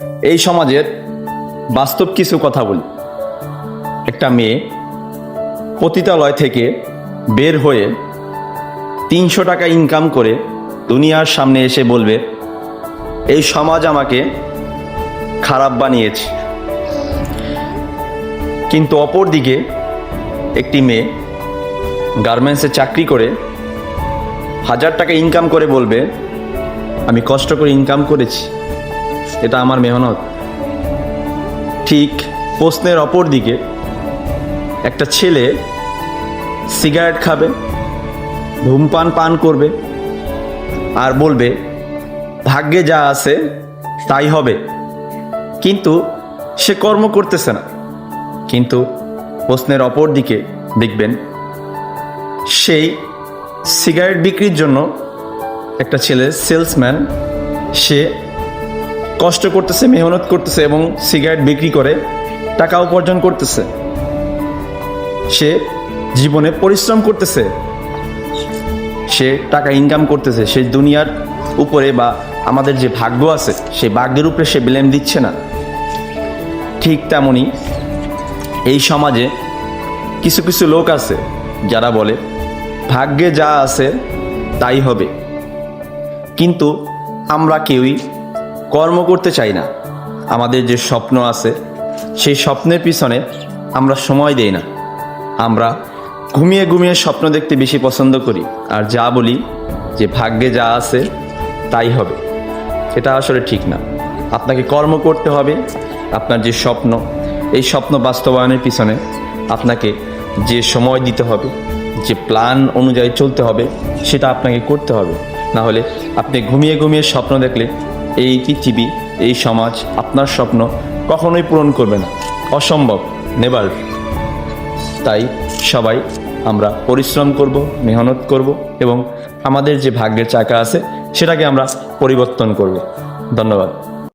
এই সমাজের বাস্তব কিছু কথা বলি। একটা মেয়ে পতিতালয় থেকে বের হয়ে 300 টাকা ইনকাম করে দুনিয়ার সামনে এসে বলবে, এই সমাজ আমাকে খারাপ বানিয়েছে। কিন্তু অপরদিকে একটি মেয়ে গার্মেন্টসে চাকরি করে 1000 টাকা ইনকাম করে বলবে, আমি কষ্ট করে ইনকাম করেছি, এটা আমার মেহনত। ঠিক প্রশ্নের অপর দিকে একটা ছেলে সিগারেট খাবে, ধূমপান পান করবে আর বলবে ভাগ্যে যা আছে তাই হবে, কিন্তু সে কর্ম করতেছে না। কিন্তু প্রশ্নের অপর দিকে দেখবেন সেই সিগারেট বিক্রির জন্য একটা ছেলে সেলসম্যান, সে কষ্ট করতেছে, মেহনত করতেছে এবং সিগারেট বিক্রি করে টাকা উপার্জন করতেছে। সে জীবনে পরিশ্রম করতেছে, সে টাকা ইনকাম করতেছে। সে দুনিয়ার উপরে বা আমাদের যে ভাগ্য আছে সেই ভাগ্যের উপরে সে ব্লেম দিচ্ছে না। ঠিক তেমনই এই সমাজে কিছু কিছু লোক আছে যারা বলে ভাগ্যে যা আছে তাই হবে, কিন্তু আমরা কেউই কর্ম করতে চাই না। আমাদের যে স্বপ্ন আছে সেই স্বপ্নের পিছনে আমরা সময় দেই না। আমরা ঘুমিয়ে ঘুমিয়ে স্বপ্ন দেখতে বেশি পছন্দ করি আর যা বলি যে ভাগ্যে যা আছে তাই হবে, এটা আসলে ঠিক না। আপনাকে কর্ম করতে হবে। আপনার যে স্বপ্ন, এই স্বপ্ন বাস্তবায়নের পিছনে আপনাকে যে সময় দিতে হবে, যে প্ল্যান অনুযায়ী চলতে হবে, সেটা আপনাকে করতে হবে। না হলে আপনি ঘুমিয়ে ঘুমিয়ে স্বপ্ন দেখলে এই পৃথিবী, এই সমাজ আপনার স্বপ্ন কখনোই পূরণ করবে না, অসম্ভব, নেভার। তাই সবাই আমরা পরিশ্রম করব, মেহনত করব এবং আমাদের যে ভাগ্যের চাকা আছে সেটাকে আমরা পরিবর্তন করব। ধন্যবাদ।